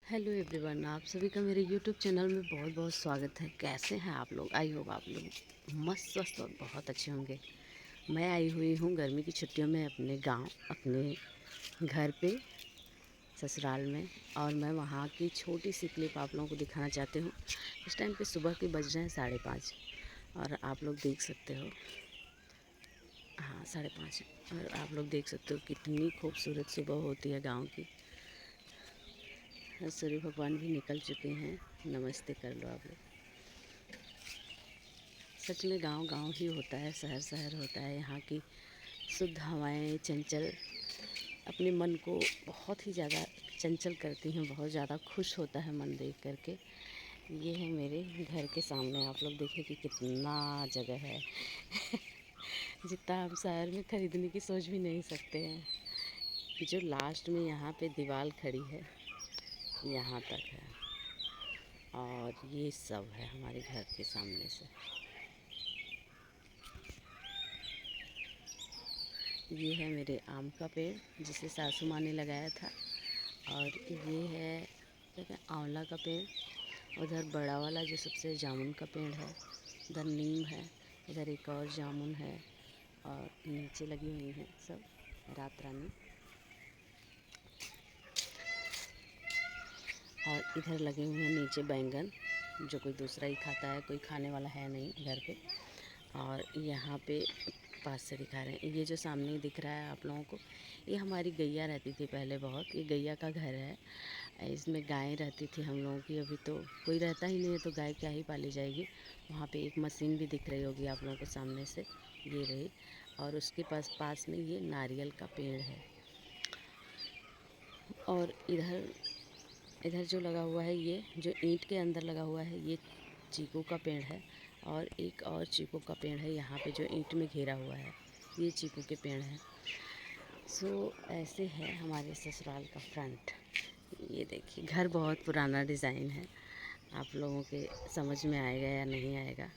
Hello everyone, आप सभी का मेरे यूट्यूब चैनल में बहुत बहुत स्वागत है। कैसे हैं आप लोग? आई होप आप लोग मस्त स्वस्थ और बहुत अच्छे होंगे। मैं आई हुई हूँ गर्मी की छुट्टियों में अपने गांव, अपने घर पे, ससुराल में। और मैं वहाँ की छोटी सी क्लिप आप लोगों को दिखाना चाहती हूँ। इस टाइम पे सुबह के बज रहे हैं 5:30 और आप लोग देख सकते हो, हाँ 5:30, और आप लोग देख सकते हो कितनी खूबसूरत सुबह होती है गाँव की। सूर्य भगवान भी निकल चुके हैं। नमस्ते कर लो आप लोग। सच में गांव गांव ही होता है, शहर शहर होता है। यहाँ की शुद्ध हवाएं चंचल अपने मन को बहुत ही ज़्यादा चंचल करती हैं। बहुत ज़्यादा खुश होता है मन देख करके। ये है मेरे घर के सामने, आप लोग देखिए कि कितना जगह है जितना हम शहर में ख़रीदने की सोच भी नहीं सकते हैं। जो लास्ट में यहाँ पे दीवार खड़ी है, यहाँ तक है। और ये सब है हमारे घर के सामने से। ये है मेरे आम का पेड़ जिसे सासू माँ ने लगाया था। और ये है क्या कहते हैं, आंवला का पेड़। उधर बड़ा वाला जो सबसे जामुन का पेड़ है, उधर नीम है। इधर एक और जामुन है और नीचे लगी हुई हैं सब रात रानी। और इधर लगे हुए हैं नीचे बैंगन, जो कोई दूसरा ही खाता है, कोई खाने वाला है नहीं घर पे। और यहाँ पे पास से दिखा रहे हैं, ये जो सामने दिख रहा है आप लोगों को, ये हमारी गैया रहती थी पहले बहुत। ये गैया का घर है, इसमें गायें रहती थी हम लोगों की। अभी तो कोई रहता ही नहीं है तो गाय क्या ही पाली जाएगी। वहाँ पे एक मशीन भी दिख रही होगी आप लोगों को सामने से, ये रही। और उसके पास में ये नारियल का पेड़ है। और इधर इधर जो लगा हुआ है, ये जो ईंट के अंदर लगा हुआ है, ये चीकू का पेड़ है। और एक और चीकू का पेड़ है यहाँ पे जो ईंट में घेरा हुआ है, ये चीकू के पेड़ हैं। सो ऐसे है हमारे ससुराल का फ्रंट। ये देखिए, घर बहुत पुराना डिज़ाइन है। आप लोगों के समझ में आएगा या नहीं आएगा।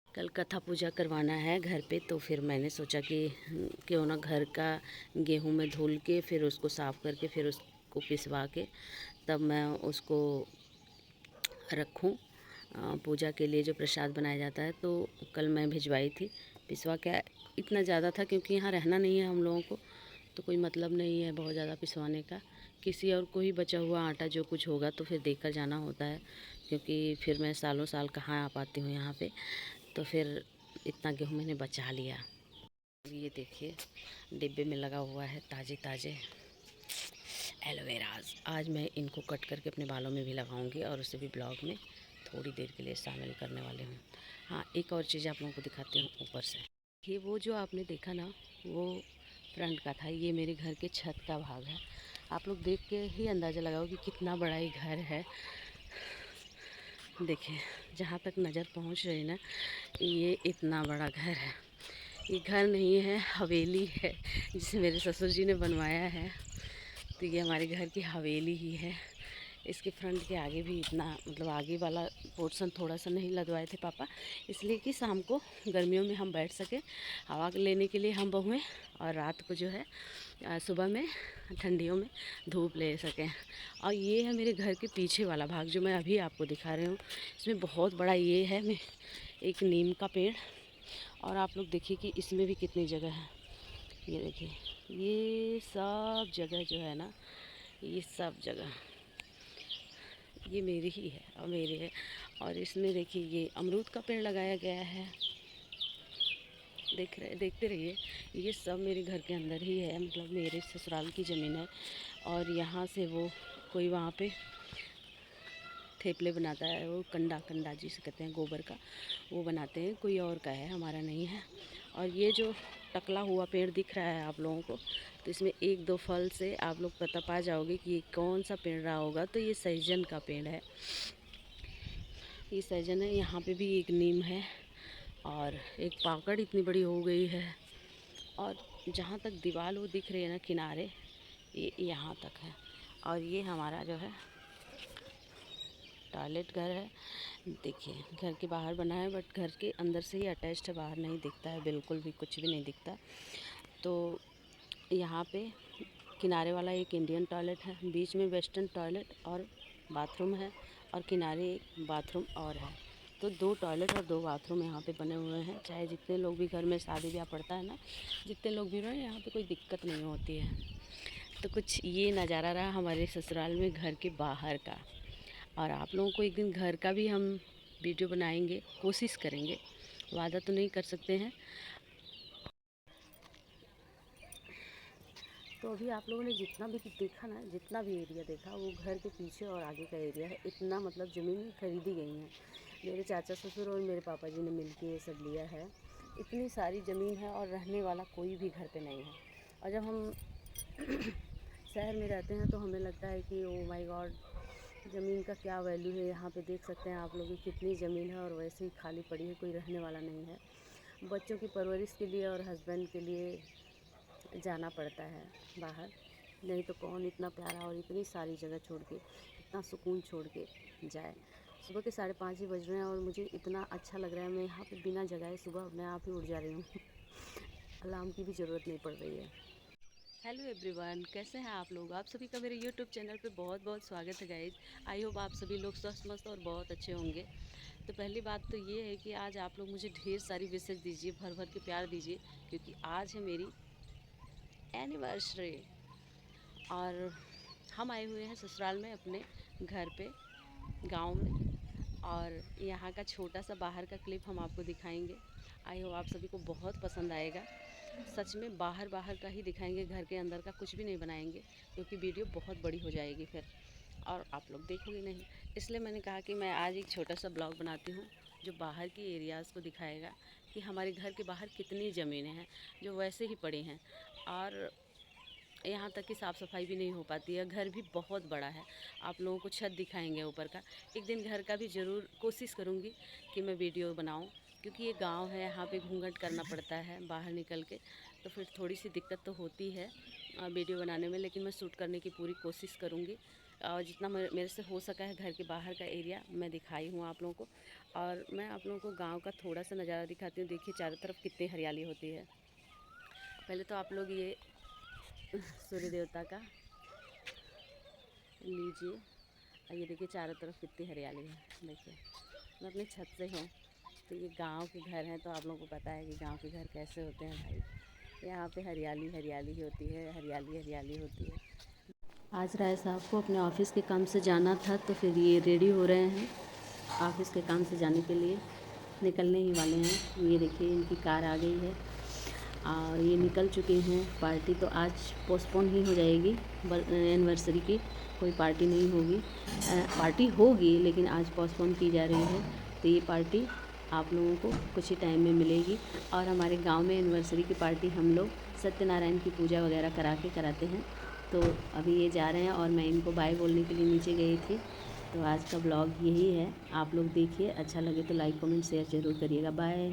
कल कथा पूजा करवाना है घर पे, तो फिर मैंने सोचा कि क्यों ना घर का गेहूं में धुल के फिर उसको साफ़ करके फिर उसको पिसवा के तब मैं उसको रखूं पूजा के लिए, जो प्रसाद बनाया जाता है। तो कल मैं भिजवाई थी पिसवा के। इतना ज़्यादा था क्योंकि यहाँ रहना नहीं है हम लोगों को, तो कोई मतलब नहीं है बहुत ज़्यादा पिसवाने का। किसी और को ही बचा हुआ आटा जो कुछ होगा तो फिर देकर जाना होता है, क्योंकि फिर मैं सालों साल कहाँ आ पाती हूँ यहाँ पे। तो फिर इतना गेहूँ मैंने बचा लिया। ये देखिए डिब्बे में लगा हुआ है ताज़े ताज़े एलोवेराज। आज मैं इनको कट करके अपने बालों में भी लगाऊंगी और उसे भी ब्लॉग में थोड़ी देर के लिए शामिल करने वाले हूँ। हाँ, एक और चीज़ आप लोगों को दिखाती हूँ ऊपर से। ये वो जो आपने देखा ना, वो फ्रंट का था। ये मेरे घर के छत का भाग है। आप लोग देख के ही अंदाज़ा लगाओ कि कितना बड़ा ये घर है। देखिए, जहाँ तक नज़र पहुँच रही ना, ये इतना बड़ा घर है। ये घर नहीं है, हवेली है, जिसे मेरे ससुर जी ने बनवाया है। तो ये हमारे घर की हवेली ही है। इसके फ्रंट के आगे भी इतना, मतलब आगे वाला पोर्शन थोड़ा सा नहीं लगवाए थे पापा, इसलिए कि शाम को गर्मियों में हम बैठ सकें हवा लेने के लिए हम बहुएं, और रात को जो है सुबह में ठंडियों में धूप ले सकें। और ये है मेरे घर के पीछे वाला भाग जो मैं अभी आपको दिखा रही हूँ। इसमें बहुत बड़ा ये है एक नीम का पेड़। और आप लोग देखिए कि इसमें भी कितनी जगह है। ये देखिए, ये सब जगह जो है ना, ये सब जगह ये मेरी ही है और मेरे है। और इसमें देखिए ये अमरूद का पेड़ लगाया गया है। देखते रहिए, ये सब मेरे घर के अंदर ही है, मतलब मेरे ससुराल की ज़मीन है। और यहाँ से वो कोई वहाँ पे थेपले बनाता है, वो कंडा कंडा जिसे कहते हैं गोबर का, वो बनाते हैं, कोई और का है, हमारा नहीं है। और ये जो टकला हुआ पेड़ दिख रहा है आप लोगों को, तो इसमें एक दो फल से आप लोग पता पा जाओगे कि ये कौन सा पेड़ रहा होगा। तो ये सहजन का पेड़ है, ये सहजन है। यहाँ पे भी एक नीम है और एक पाकड़ इतनी बड़ी हो गई है। और जहाँ तक दीवार वो दिख रही है ना किनारे, ये यहाँ तक है। और ये हमारा जो है टॉयलेट घर है। देखिए, घर के बाहर बना है बट घर के अंदर से ही अटैच्ड है, बाहर नहीं दिखता है, बिल्कुल भी कुछ भी नहीं दिखता। तो यहाँ पे किनारे वाला एक इंडियन टॉयलेट है, बीच में वेस्टर्न टॉयलेट और बाथरूम है और किनारे एक बाथरूम और है। तो 2 टॉयलेट और 2 बाथरूम यहाँ पे बने हुए हैं। चाहे जितने लोग भी घर में शादी ब्याह पड़ता है ना, जितने लोग भी रहें, यहाँ पे कोई दिक्कत नहीं होती है। तो कुछ ये नज़ारा रहा हमारे ससुराल में घर के बाहर का। और आप लोगों को एक दिन घर का भी हम वीडियो बनाएंगे, कोशिश करेंगे, वादा तो नहीं कर सकते हैं। तो अभी आप लोगों ने जितना भी देखा ना, जितना भी एरिया देखा, वो घर के पीछे और आगे का एरिया है। इतना मतलब ज़मीन खरीदी गई है। मेरे चाचा ससुर और मेरे पापा जी ने मिलके ये सब लिया है। इतनी सारी ज़मीन है और रहने वाला कोई भी घर पे नहीं है। और जब हम शहर में रहते हैं तो हमें लगता है कि ओ माय गॉड, ज़मीन का क्या वैल्यू है। यहाँ पे देख सकते हैं आप लोग कि कितनी ज़मीन है और वैसे ही खाली पड़ी है, कोई रहने वाला नहीं है। बच्चों की परवरिश के लिए और हस्बैंड के लिए जाना पड़ता है बाहर, नहीं तो कौन इतना प्यारा और इतनी सारी जगह छोड़ के, इतना सुकून छोड़ के जाए। सुबह के 5:30 ही बज रहे हैं और मुझे इतना अच्छा लग रहा है। मैं यहाँ पे बिना जगाए सुबह अपने आप ही उठ जा रही हूँ। अलार्म की भी ज़रूरत नहीं पड़ रही है। हेलो एवरीवन, कैसे हैं आप लोग? आप सभी का मेरे यूट्यूब चैनल पे बहुत बहुत स्वागत है गाइज। आई होप आप सभी लोग स्वस्थ मस्त और बहुत अच्छे होंगे। तो पहली बात तो ये है कि आज आप लोग मुझे ढेर सारी विशेष दीजिए, भर भर के प्यार दीजिए, क्योंकि आज है मेरी एनिवर्सरी और हम आए हुए हैं ससुराल में अपने घर पे, गांव में। और यहाँ का छोटा सा बाहर का क्लिप हम आपको दिखाएंगे। आई होप आप सभी को बहुत पसंद आएगा। सच में बाहर बाहर का ही दिखाएंगे, घर के अंदर का कुछ भी नहीं बनाएंगे, क्योंकि वीडियो बहुत बड़ी हो जाएगी फिर और आप लोग देखोगे नहीं। इसलिए मैंने कहा कि मैं आज एक छोटा सा ब्लॉग बनाती हूँ जो बाहर की एरियाज़ को दिखाएगा कि हमारे घर के बाहर कितनी ज़मीनें हैं जो वैसे ही पड़ी हैं। और यहाँ तक कि साफ़ सफाई भी नहीं हो पाती है। घर भी बहुत बड़ा है। आप लोगों को छत दिखाएंगे ऊपर का। एक दिन घर का भी ज़रूर कोशिश करूँगी कि मैं वीडियो बनाऊँ, क्योंकि ये गांव है, यहाँ पे घूंघट करना पड़ता है बाहर निकल के, तो फिर थोड़ी सी दिक्कत तो होती है वीडियो बनाने में। लेकिन मैं शूट करने की पूरी कोशिश करूँगी और जितना मेरे से हो सका है घर के बाहर का एरिया मैं दिखाई हूँ आप लोगों को। और मैं आप लोगों को गाँव का थोड़ा सा नज़ारा दिखाती हूँ। देखिए चारों तरफ कितनी हरियाली होती है। पहले तो आप लोग ये सूर्य देवता का लीजिए और ये देखिए चारों तरफ कितनी हरियाली है। देखिए मैं अपनी छत से हूँ, तो ये गांव के घर हैं, तो आप लोगों को पता है कि गांव के घर कैसे होते हैं भाई। यहाँ पे हरियाली हरियाली ही होती है, हरियाली हरियाली होती है। आज राय साहब को अपने ऑफिस के काम से जाना था, तो फिर ये रेडी हो रहे हैं ऑफिस के काम से जाने के लिए, निकलने ही वाले हैं। ये देखिए इनकी कार आ गई है और ये निकल चुके हैं। पार्टी तो आज पोस्टपोन ही हो जाएगी, एनिवर्सरी की कोई पार्टी नहीं होगी। पार्टी होगी लेकिन आज पोस्टपोन की जा रही है। तो ये पार्टी आप लोगों को कुछ ही टाइम में मिलेगी। और हमारे गांव में एनिवर्सरी की पार्टी हम लोग सत्यनारायण की पूजा वगैरह कराते हैं। तो अभी ये जा रहे हैं और मैं इनको बाय बोलने के लिए नीचे गई थी। तो आज का ब्लॉग यही है। आप लोग देखिए, अच्छा लगे तो लाइक कमेंट शेयर ज़रूर करिएगा। बाय।